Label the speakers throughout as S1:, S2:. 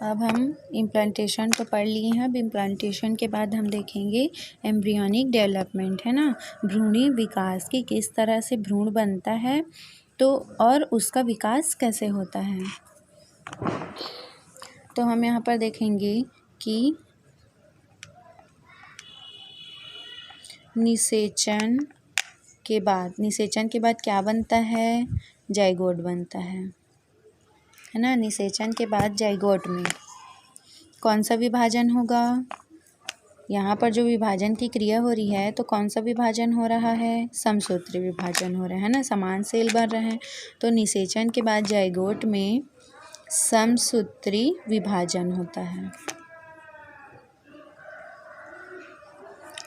S1: अब हम इम्प्लांटेशन तो पढ़ लिए हैं। अब इम्प्लांटेशन के बाद हम देखेंगे एम्ब्रियोनिक डेवलपमेंट, है ना, भ्रूणी विकास की किस तरह से भ्रूण बनता है तो और उसका विकास कैसे होता है। तो हम यहाँ पर देखेंगे कि निषेचन के बाद क्या बनता है, जाइगोट बनता है ना। निषेचन के बाद जाइगोट में कौन सा विभाजन होगा, यहाँ पर जो विभाजन की क्रिया हो रही है तो कौन सा विभाजन हो रहा है, समसूत्री विभाजन हो रहा है ना, समान सेल बन रहे हैं। तो निषेचन के बाद जाइगोट में समसूत्री विभाजन होता है,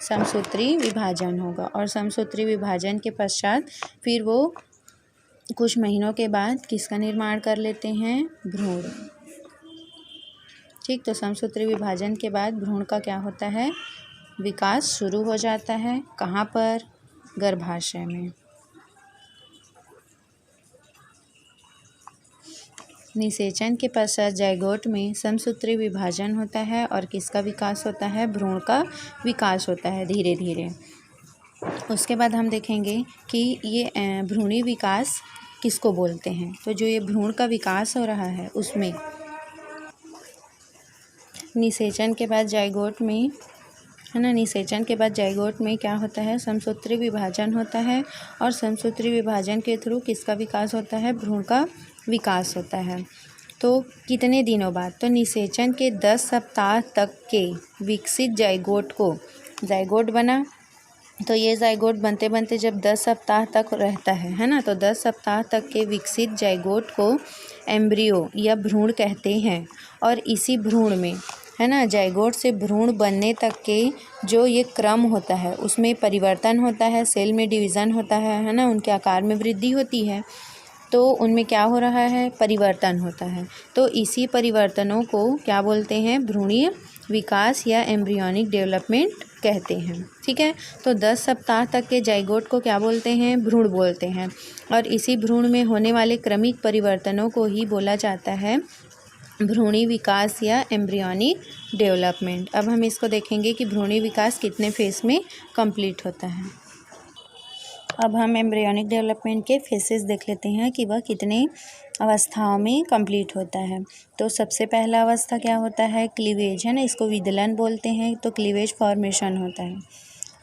S1: समसूत्री विभाजन होगा। और समसूत्री विभाजन के पश्चात फिर वो कुछ महीनों के बाद किसका निर्माण कर लेते हैं, भ्रूण। ठीक, तो समसूत्री विभाजन के बाद भ्रूण का क्या होता है, विकास शुरू हो जाता है। कहाँ पर, गर्भाशय में। निषेचन के पश्चात जाइगोट में समसूत्री विभाजन होता है और किसका विकास होता है, भ्रूण का विकास होता है धीरे धीरे। उसके बाद हम देखेंगे कि ये भ्रूणी विकास किसको बोलते हैं। तो जो ये भ्रूण का विकास हो रहा है उसमें निषेचन के बाद जाइगोट में, है ना, निषेचन के बाद जाइगोट में क्या होता है, समसूत्री विभाजन होता है और समसूत्री विभाजन के थ्रू किसका विकास होता है, भ्रूण का विकास होता है। तो कितने दिनों बाद, तो निषेचन के 10 सप्ताह तक के विकसित जाइगोट को, जाइगोट बना तो ये जाइगोट बनते बनते जब 10 सप्ताह तक रहता है ना, तो 10 सप्ताह तक के विकसित जाइगोट को एम्ब्रियो या भ्रूण कहते हैं। और इसी भ्रूण में, है ना, जाइगोट से भ्रूण बनने तक के जो ये क्रम होता है उसमें परिवर्तन होता है, सेल में डिवीज़न होता है ना, उनके आकार में वृद्धि होती है। तो उनमें क्या हो रहा है, परिवर्तन होता है। तो इसी परिवर्तनों को क्या बोलते हैं, भ्रूणीय विकास या एम्ब्रियोनिक डेवलपमेंट कहते हैं। ठीक है, तो 10 सप्ताह तक के जाइगोट को क्या बोलते हैं, भ्रूण बोलते हैं। और इसी भ्रूण में होने वाले क्रमिक परिवर्तनों को ही बोला जाता है भ्रूणी विकास या एम्ब्रियोनिक डेवलपमेंट। अब हम इसको देखेंगे कि भ्रूणी विकास कितने फेज में कंप्लीट होता है। अब हम एम्ब्रियोनिक डेवलपमेंट के फेसेस देख लेते हैं कि वह कितने अवस्थाओं में कंप्लीट होता है। तो सबसे पहला अवस्था क्या होता है, क्लीवेज, है ना, इसको विदलन बोलते हैं। तो क्लीवेज फॉर्मेशन होता है।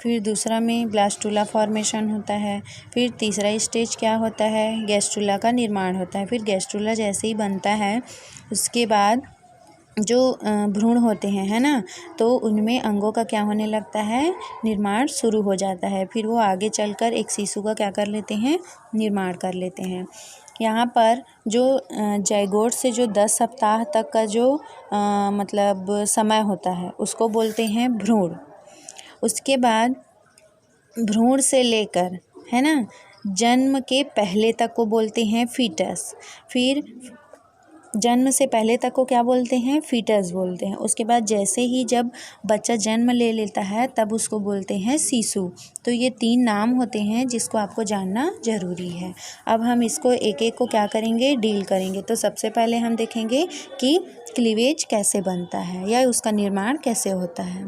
S1: फिर दूसरा में ब्लास्टुला फॉर्मेशन होता है। फिर तीसरा स्टेज क्या होता है, गैस्ट्रुला का निर्माण होता है। फिर गैस्ट्रुला जैसे ही बनता है उसके बाद जो भ्रूण होते हैं, है ना, तो उनमें अंगों का क्या होने लगता है, निर्माण शुरू हो जाता है। फिर वो आगे चलकर एक शिशु का क्या कर लेते हैं, निर्माण कर लेते हैं। यहाँ पर जो जाइगोट से जो 10 सप्ताह तक का जो मतलब समय होता है उसको बोलते हैं भ्रूण। उसके बाद भ्रूण से लेकर, है ना, जन्म के पहले तक को बोलते हैं फीटस। फिर जन्म से पहले तक को क्या बोलते हैं, फीटस बोलते हैं। उसके बाद जैसे ही जब बच्चा जन्म ले लेता है तब उसको बोलते हैं शिशु। तो ये 3 नाम होते हैं जिसको आपको जानना ज़रूरी है। अब हम इसको एक एक को क्या करेंगे, डील करेंगे। तो सबसे पहले हम देखेंगे कि क्लीवेज कैसे बनता है या उसका निर्माण कैसे होता है।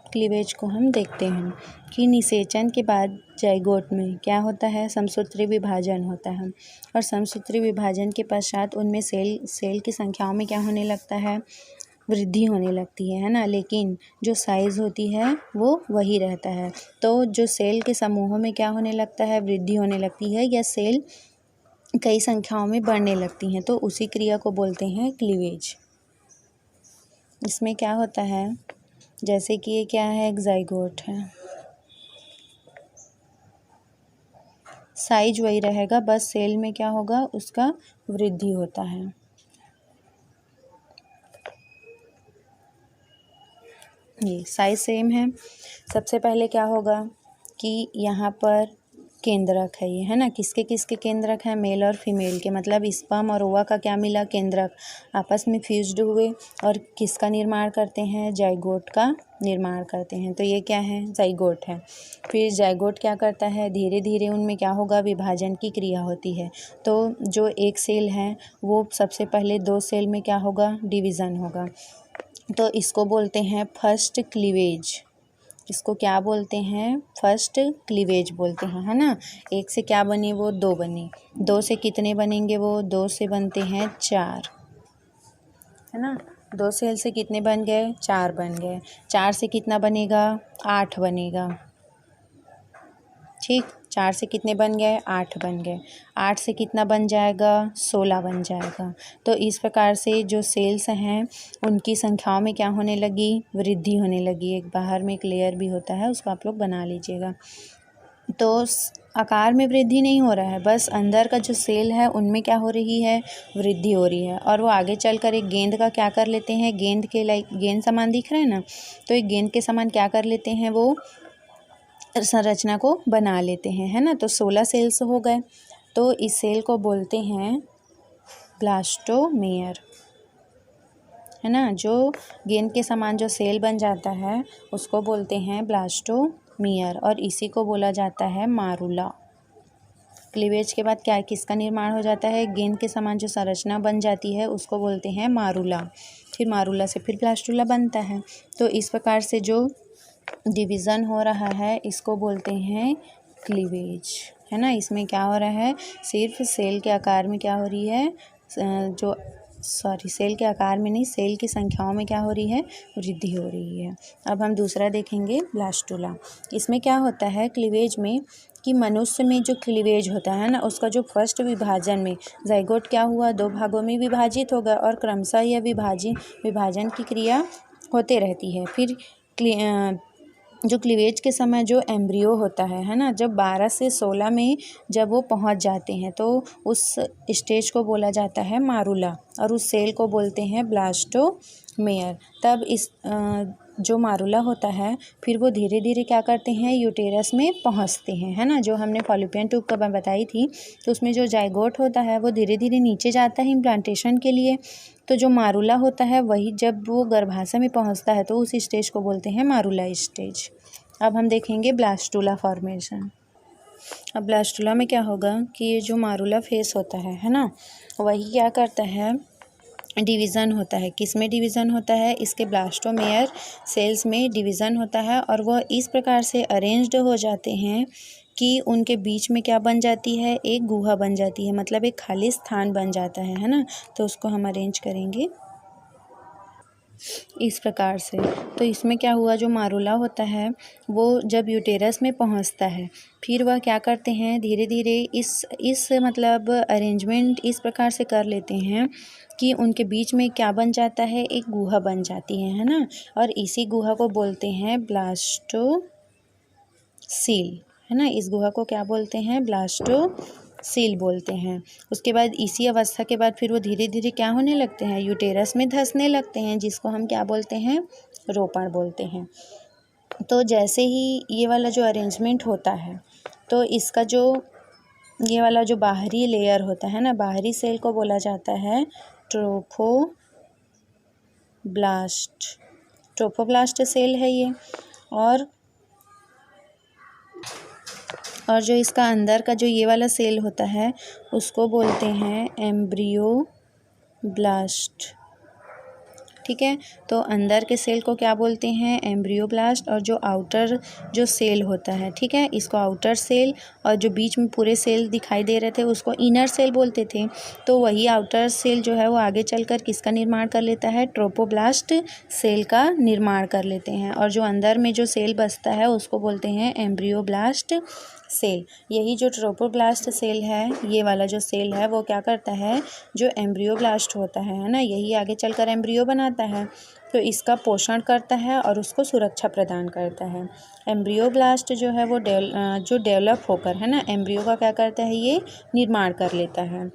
S1: क्लीवेज को हम देखते हैं कि निषेचन के बाद जाइगोट में क्या होता है, समसूत्री विभाजन होता है। और समसूत्री विभाजन के पश्चात उनमें सेल की संख्याओं में क्या होने लगता है, वृद्धि होने लगती है ना, लेकिन जो साइज़ होती है वो वही रहता है। तो जो सेल के समूहों में क्या होने लगता है, वृद्धि होने लगती है या सेल कई संख्याओं में बढ़ने लगती हैं, तो उसी क्रिया को बोलते हैं क्लीवेज। इसमें क्या होता है, जैसे कि ये क्या है, एक जाइगोट है, साइज वही रहेगा, बस सेल में क्या होगा, उसका वृद्धि होता है। ये साइज सेम है। सबसे पहले क्या होगा कि यहाँ पर केंद्रक है ये, है ना। किसके किसके केंद्रक हैं? मेल और फीमेल के, मतलब स्पर्म और ओवा का क्या मिला? केंद्रक आपस में फ्यूज्ड हुए और किसका निर्माण करते हैं? जाइगोट का निर्माण करते हैं। तो ये क्या है? जाइगोट है। फिर जाइगोट क्या करता है? धीरे धीरे उनमें क्या होगा? विभाजन की क्रिया होती है। तो जो एक सेल है वो सबसे पहले 2 सेल में क्या होगा? डिवीज़न होगा। तो इसको बोलते हैं फर्स्ट क्लीवेज। इसको क्या बोलते हैं? फर्स्ट क्लीवेज बोलते हैं, है ना। एक से क्या बनी? वो 2 बनी। 2 से कितने बनेंगे? वो 2 से बनते हैं 4, है ना। 2 सेल से कितने बन गए? 4 बन गए। 4 से कितना बनेगा? 8 बनेगा। ठीक, 4 से कितने बन गए? 8 बन गए। 8 से कितना बन जाएगा? 16 बन जाएगा। तो इस प्रकार से जो सेल्स हैं उनकी संख्याओं में क्या होने लगी? वृद्धि होने लगी। एक बाहर में एक लेयर भी होता है, उसको आप लोग बना लीजिएगा। तो आकार में वृद्धि नहीं हो रहा है, बस अंदर का जो सेल है उनमें क्या हो रही है? वृद्धि हो रही है। और वो आगे चलकर एक गेंद का क्या कर लेते हैं? गेंद के गेंद समान दिख रहा है ना, तो एक गेंद के समान क्या कर लेते हैं? वो संरचना को बना लेते हैं, है ना। तो 16 सेल्स हो गए। तो इस सेल को बोलते हैं ब्लास्टोमेयर, है ना। जो गेंद के समान जो सेल बन जाता है उसको बोलते हैं ब्लास्टोमेयर, और इसी को बोला जाता है मारूला। क्लीवेज के बाद क्या किसका निर्माण हो जाता है? गेंद के समान जो संरचना बन जाती है उसको बोलते हैं मारूला। फिर मारूला से फिर ब्लास्टूला बनता है। तो इस प्रकार से जो डिवीज़न हो रहा है इसको बोलते हैं क्लीवेज, है ना। इसमें क्या हो रहा है? सिर्फ सेल के आकार में क्या हो रही है? सेल के आकार में नहीं, सेल की संख्याओं में क्या हो रही है? वृद्धि हो रही है। अब हम दूसरा देखेंगे ब्लास्टूला। इसमें क्या होता है क्लीवेज में कि मनुष्य में जो क्लीवेज होता है ना, उसका जो फर्स्ट विभाजन में जाइगोट क्या हुआ? 2 भागों में विभाजित होगा और क्रमशः यह विभाजन की क्रिया होते रहती है। फिर जो क्लीवेज के समय जो एम्ब्रियो होता है ना, जब 12 से 16 में जब वो पहुंच जाते हैं तो उस स्टेज को बोला जाता है मारूला, और उस सेल को बोलते हैं ब्लास्टोमेयर। तब इस जो मारूला होता है फिर वो धीरे धीरे क्या करते हैं? यूटेरस में पहुंचते हैं, है ना। जो हमने फॉलोपियन ट्यूब का बताई थी, तो उसमें जो जाइगोट होता है वो धीरे धीरे नीचे जाता है इम्प्लांटेशन के लिए। तो जो मारूला होता है वही जब वो गर्भाशय में पहुंचता है तो उस स्टेज को बोलते हैं मारूला स्टेज। अब हम देखेंगे ब्लास्टूला फॉर्मेशन। अब ब्लास्टूला में क्या होगा कि ये जो मारूला फेस होता है ना, वही क्या करता है? डिवीज़न होता है। किस में डिवीज़न होता है? इसके ब्लास्टोमेयर सेल्स में डिवीज़न होता है, और वह इस प्रकार से अरेंज्ड हो जाते हैं कि उनके बीच में क्या बन जाती है? एक गुहा बन जाती है, मतलब एक खाली स्थान बन जाता है ना। तो उसको हम अरेंज करेंगे इस प्रकार से। तो इसमें क्या हुआ? जो मारूला होता है वो जब यूटेरस में पहुंचता है फिर वह क्या करते हैं? धीरे धीरे इस मतलब अरेंजमेंट इस प्रकार से कर लेते हैं कि उनके बीच में क्या बन जाता है? एक गुहा बन जाती है ना। और इसी गुहा को बोलते हैं ब्लास्टोसील, है ना। इस गुहा को क्या बोलते हैं? ब्लास्टोसील बोलते हैं। उसके बाद इसी अवस्था के बाद फिर वो धीरे धीरे क्या होने लगते हैं? यूटेरस में धंसने लगते हैं, जिसको हम क्या बोलते हैं? रोपण बोलते हैं। तो जैसे ही ये वाला जो अरेंजमेंट होता है तो इसका जो ये वाला जो बाहरी लेयर होता है ना, बाहरी सेल को बोला जाता है ट्रोफोब्लास्ट सेल है ये। और जो इसका अंदर का जो ये वाला सेल होता है उसको बोलते हैं एम्ब्रियोब्लास्ट, ठीक है। तो अंदर के सेल को क्या बोलते हैं? एम्ब्रियोब्लास्ट। और जो आउटर जो सेल होता है, ठीक है, इसको आउटर सेल, और जो बीच में पूरे सेल दिखाई दे रहे थे उसको इनर सेल बोलते थे। तो वही आउटर सेल जो है वो आगे चलकर किसका निर्माण कर लेता है? ट्रोपोब्लास्ट सेल का निर्माण कर लेते हैं। और जो अंदर में जो सेल बचता है उसको बोलते हैं एम्ब्रियोब्लास्ट सेल। यही जो ट्रोपोब्लास्ट सेल है, ये वाला जो सेल है वो क्या करता है? जो एम्ब्रियोब्लास्ट होता है ना, यही आगे चलकर एम्ब्रियो बनाता है, तो इसका पोषण करता है और उसको सुरक्षा प्रदान करता है। एम्ब्रियोब्लास्ट जो है वो डेवलप होकर, है ना, एम्ब्रियो का क्या करता है? ये निर्माण कर लेता है।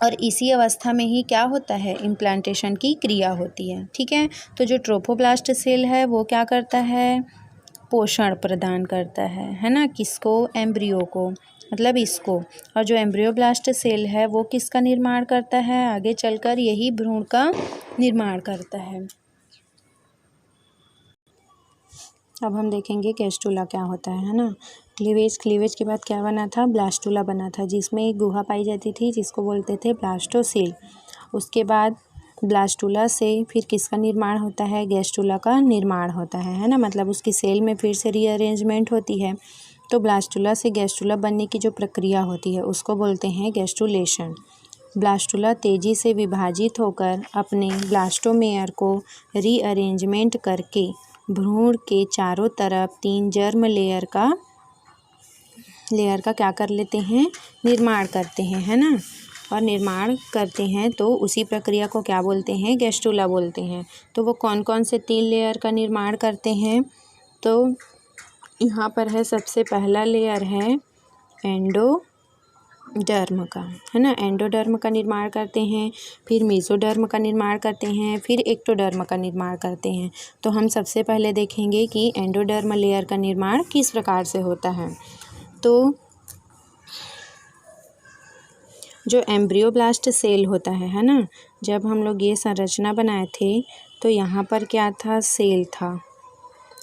S1: और इसी अवस्था में ही क्या होता है? इम्प्लांटेशन की क्रिया होती है, ठीक है। तो जो ट्रोफोब्लास्ट सेल है वो क्या करता है? पोषण प्रदान करता है ना, किसको, एम्ब्रियो को, मतलब इसको। और जो एम्ब्रियोब्लास्ट सेल है वो किसका निर्माण करता है, आगे चलकर यही भ्रूण का निर्माण करता है। अब हम देखेंगे गैस्ट्रुला क्या होता है ना। क्लीवेज के बाद क्या बना था, ब्लास्टुला बना था, जिसमें एक गुहा पाई जाती थी जिसको बोलते थे ब्लास्टोसील। उसके बाद ब्लास्टुला से फिर किसका निर्माण होता है, गैस्ट्रुला का निर्माण होता है ना, मतलब उसकी सेल में फिर से रीअरेंजमेंट होती है। तो ब्लास्टुला से गैस्ट्रुला बनने की जो प्रक्रिया होती है उसको बोलते हैं गैस्ट्रुलेशन। ब्लास्टुला तेज़ी से विभाजित होकर अपने ब्लास्टोमेयर को रीअरेंजमेंट करके भ्रूण के चारों तरफ 3 जर्म लेयर का क्या कर लेते हैं, निर्माण करते हैं, है ना। और निर्माण करते हैं तो उसी प्रक्रिया को क्या बोलते हैं, गैस्ट्रुला बोलते हैं। तो वो कौन कौन से 3 लेयर का निर्माण करते हैं, तो यहाँ पर है सबसे पहला लेयर है एंडोडर्म का, है ना। एंडोडर्म का निर्माण करते हैं, फिर मेसोडर्म का निर्माण करते हैं, फिर एक्टोडर्म का निर्माण करते हैं। तो हम सबसे पहले देखेंगे कि एंडोडर्म लेयर का निर्माण किस प्रकार से होता है। तो जो एम्ब्रियोब्लास्ट सेल होता है ना, जब हम लोग ये संरचना बनाए थे तो यहाँ पर क्या था, सेल था,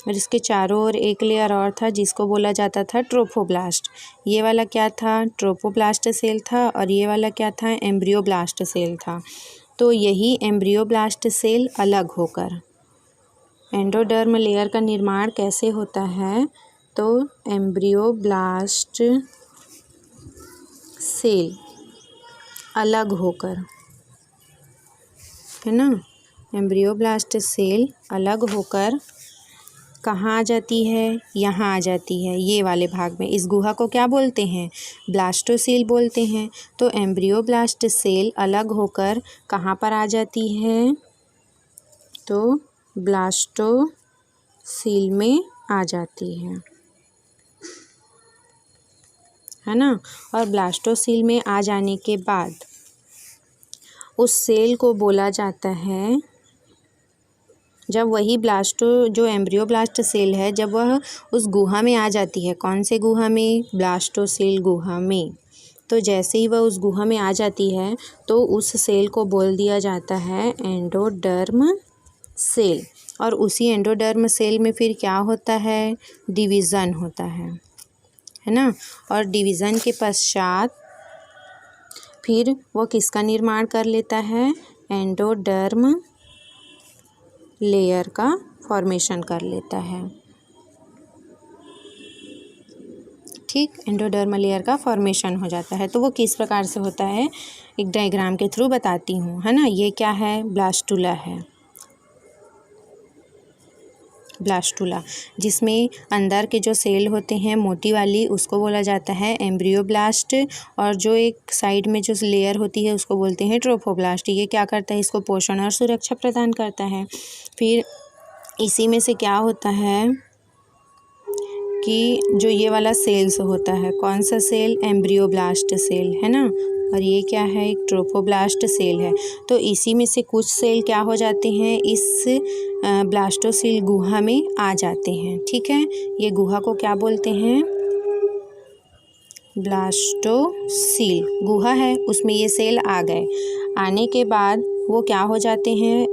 S1: और इसके चारों ओर एक लेयर और था जिसको बोला जाता था ट्रोफोब्लास्ट। ये वाला क्या था, ट्रोफोब्लास्ट सेल था, और ये वाला क्या था, एम्ब्रियोब्लास्ट सेल था। तो यही एम्ब्रियोब्लास्ट सेल अलग होकर एंडोडर्म लेयर का निर्माण कैसे होता है, तो एम्ब्रियोब्लास्ट सेल अलग होकर, है ना, एम्ब्रियोब्लास्ट सेल अलग होकर कहाँ आ जाती है, यहाँ आ जाती है, ये वाले भाग में। इस गुहा को क्या बोलते हैं, ब्लास्टोसील बोलते हैं। तो एम्ब्रियोब्लास्ट सेल अलग होकर कहाँ पर आ जाती है, तो ब्लास्टोसील में आ जाती है ना। और ब्लास्टोसील में आ जाने के बाद उस सेल को बोला जाता है, जब वही जो एम्ब्रियोब्लास्ट सेल है, जब वह उस गुहा में आ जाती है, कौन से गुहा में, ब्लास्टोसील गुहा में। तो जैसे ही वह उस गुहा में आ जाती है तो उस सेल को बोल दिया जाता है एंडोडर्म सेल। और उसी एंडोडर्म सेल में फिर क्या होता है, डिवीज़न होता है ना। और डिवीज़न के पश्चात फिर वो किसका निर्माण कर लेता है, एंडोडर्म लेयर का फॉर्मेशन कर लेता है। ठीक, एंडोडर्म लेयर का फॉर्मेशन हो जाता है। तो वो किस प्रकार से होता है, एक डायग्राम के थ्रू बताती हूँ, है ना। ये क्या है, ब्लास्टुला है, ब्लास्टुला, जिसमें अंदर के जो सेल होते हैं मोटी वाली उसको बोला जाता है एम्ब्रियोब्लास्ट, और जो एक साइड में जो लेयर होती है उसको बोलते हैं ट्रोफोब्लास्ट। ये क्या करता है, इसको पोषण और सुरक्षा प्रदान करता है। फिर इसी में से क्या होता है कि जो ये वाला सेल्स होता है, कौन सा सेल, एम्ब्रियोब्लास्ट सेल, है ना। और ये क्या है, एक ट्रोफोब्लास्ट सेल है। तो इसी में से कुछ सेल क्या हो जाते हैं, इस ब्लास्टोसील गुहा में आ जाते हैं। ठीक है, ये गुहा को क्या बोलते हैं, ब्लास्टोसील गुहा है, उसमें ये सेल आ गए। आने के बाद वो क्या हो जाते हैं,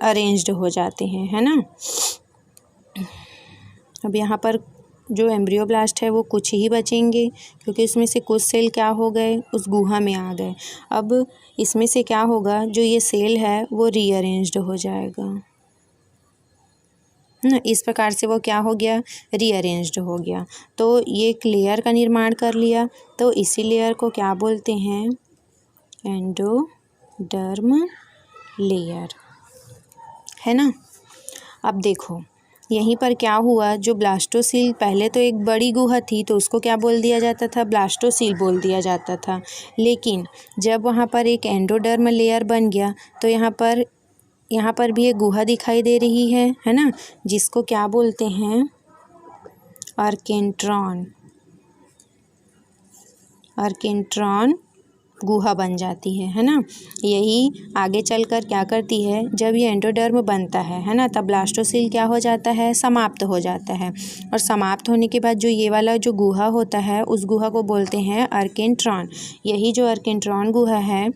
S1: अरेंज्ड हो जाते हैं, है ना। अब यहाँ पर जो एम्ब्रियोब्लास्ट है वो कुछ ही बचेंगे, क्योंकि उसमें से कुछ सेल क्या हो गए, उस गुहा में आ गए। अब इसमें से क्या होगा, जो ये सेल है वो रीअरेंज्ड हो जाएगा ना। इस प्रकार से वो क्या हो गया, रीअरेंज्ड हो गया। तो ये एक लेयर का निर्माण कर लिया, तो इसी लेयर को क्या बोलते हैं, एंडोडर्म लेयर, है ना। अब देखो यहीं पर क्या हुआ, जो ब्लास्टोसील, पहले तो एक बड़ी गुहा थी तो उसको क्या बोल दिया जाता था, ब्लास्टोसील बोल दिया जाता था। लेकिन जब वहाँ पर एक एंडोडर्म लेयर बन गया तो यहाँ पर भी एक गुहा दिखाई दे रही है ना, जिसको क्या बोलते हैं, आर्केंट्रॉन गुहा बन जाती है ना। यही आगे चलकर क्या करती है, जब ये एंडोडर्म बनता है ना, तब ब्लास्टोसिल क्या हो जाता है, समाप्त हो जाता है। और समाप्त होने के बाद जो ये वाला जो गुहा होता है, उस गुहा को बोलते हैं अर्केंट्रॉन। यही जो अर्केंट्रॉन गुहा है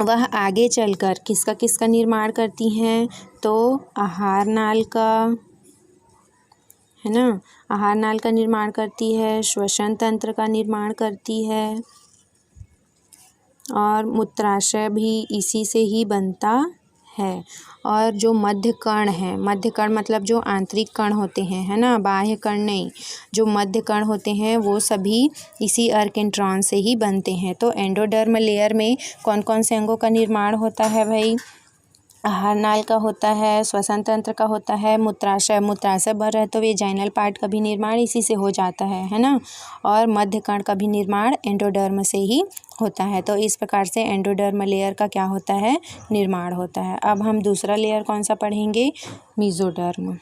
S1: वह आगे चलकर किसका निर्माण करती हैं, तो आहार नाल का, है ना, आहार नाल का निर्माण करती है, श्वसन तंत्र का निर्माण करती है और मूत्राशय भी इसी से ही बनता है। और जो मध्य कण है, मध्य कण मतलब जो आंतरिक कण होते हैं, है ना, बाह्य कण नहीं, जो मध्य कण होते हैं वो सभी इसी अर्केंट्रॉन से ही बनते हैं। तो एंडोडर्म लेयर में कौन कौन से अंगों का निर्माण होता है भाई, आहार नाल का होता है, श्वसन तंत्र का होता है, मूत्राशय भर है तो वेजाइनल पार्ट का भी निर्माण इसी से हो जाता है ना। और मध्य कण का भी निर्माण एंडोडर्म से ही होता है। तो इस प्रकार से एंडोडर्म लेयर का क्या होता है, निर्माण होता है। अब हम दूसरा लेयर कौन सा पढ़ेंगे, मेसोडर्म।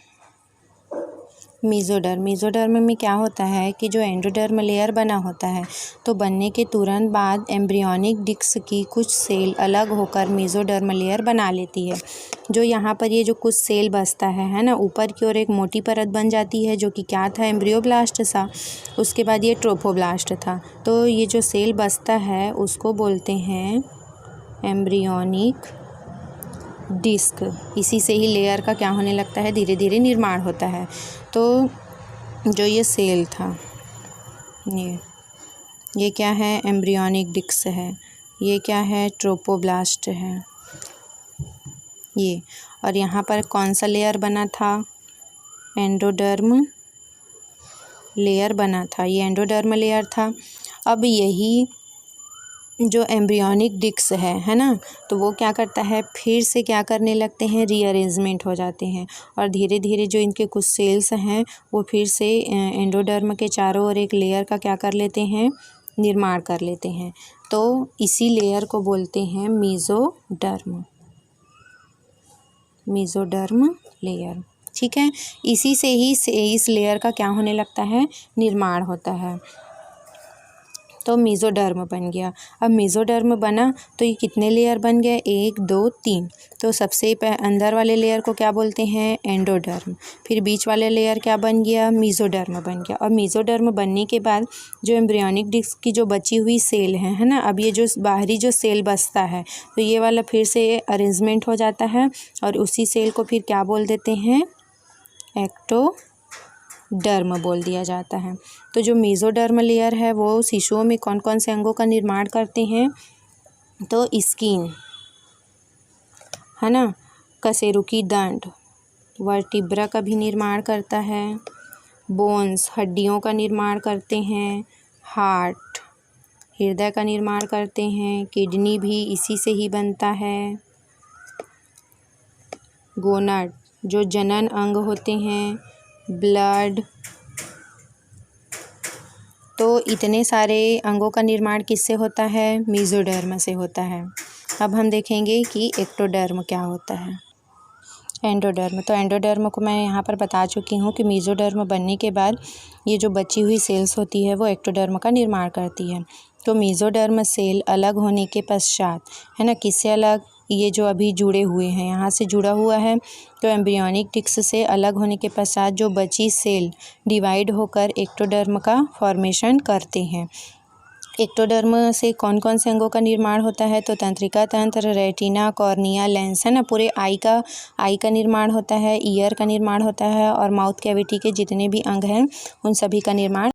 S1: मेसोडर्म में क्या होता है कि जो एंडोडर्म लेयर बना होता है तो बनने के तुरंत बाद एम्ब्रियोनिक डिस्क की कुछ सेल अलग होकर मेसोडर्म लेयर बना लेती है। जो यहाँ पर ये जो कुछ सेल बचता है ना, ऊपर की ओर एक मोटी परत बन जाती है जो कि क्या था, एम्ब्रियोब्लास्ट था। उसके बाद ये ट्रोफोब्लास्ट था। तो ये जो सेल बचता है उसको बोलते हैं एम्ब्रियोनिक डिस्क। इसी से ही लेयर का क्या होने लगता है, धीरे धीरे निर्माण होता है। तो जो ये सेल था, ये क्या है, एम्ब्रियोनिक डिस्क है। ये क्या है, ट्रोफोब्लास्ट है ये। और यहाँ पर कौन सा लेयर बना था, एंडोडर्म लेयर बना था। ये एंडोडर्म लेयर था। अब यही जो एम्ब्रियोनिक डिस्क है ना, तो वो क्या करता है, फिर से क्या करने लगते हैं, रीअरेंजमेंट हो जाते हैं। और धीरे धीरे जो इनके कुछ सेल्स हैं वो फिर से एंडोडर्म के चारों ओर एक लेयर का क्या कर लेते हैं, निर्माण कर लेते हैं। तो इसी लेयर को बोलते हैं मेसोडर्म लेयर। ठीक है, इसी से ही इस लेयर का क्या होने लगता है, निर्माण होता है। तो मेसोडर्म बन गया। अब मेसोडर्म बना तो ये कितने लेयर बन गए, 1 2 3। तो सबसे अंदर वाले लेयर को क्या बोलते हैं, एंडोडर्म। फिर बीच वाले लेयर क्या बन गया, मेसोडर्म बन गया। और मेसोडर्म बनने के बाद जो एम्ब्रियोनिक डिस्क की जो बची हुई सेल है ना, अब ये जो बाहरी जो सेल बचता है तो ये वाला फिर से अरेंजमेंट हो जाता है और उसी सेल को फिर क्या बोल देते हैं, एक्टोडर्म बोल दिया जाता है। तो जो मेसोडर्म लेयर है वो शिशुओं में कौन कौन से अंगों का निर्माण करते हैं, तो स्किन, है ना, कशेरुकी दंड, वर्टिब्रा का भी निर्माण करता है, बोन्स, हड्डियों का निर्माण करते हैं, हार्ट, हृदय का निर्माण करते हैं, किडनी भी इसी से ही बनता है, गोनाड, जो जनन अंग होते हैं, ब्लड। तो इतने सारे अंगों का निर्माण किससे होता है, मेसोडर्म से होता है। अब हम देखेंगे कि एक्टोडर्म क्या होता है। एंडोडर्म, तो एंडोडर्म को मैं यहाँ पर बता चुकी हूँ कि मेसोडर्म बनने के बाद ये जो बची हुई सेल्स होती है वो एक्टोडर्म का निर्माण करती है। तो मेसोडर्म सेल अलग होने के पश्चात, है ना, किससे अलग, ये जो अभी जुड़े हुए हैं यहाँ से जुड़ा हुआ है, तो एम्ब्रियोनिक डिस्क से अलग होने के पश्चात जो बची सेल डिवाइड होकर एक्टोडर्म का फॉर्मेशन करते हैं। एक्टोडर्म से कौन कौन से अंगों का निर्माण होता है, तो तंत्रिका तंत्र, रेटिना, कॉर्निया, लेंस, है ना, पूरे आई का निर्माण होता है, ईयर का निर्माण होता है और माउथ कैविटी के जितने भी अंग हैं उन सभी का निर्माण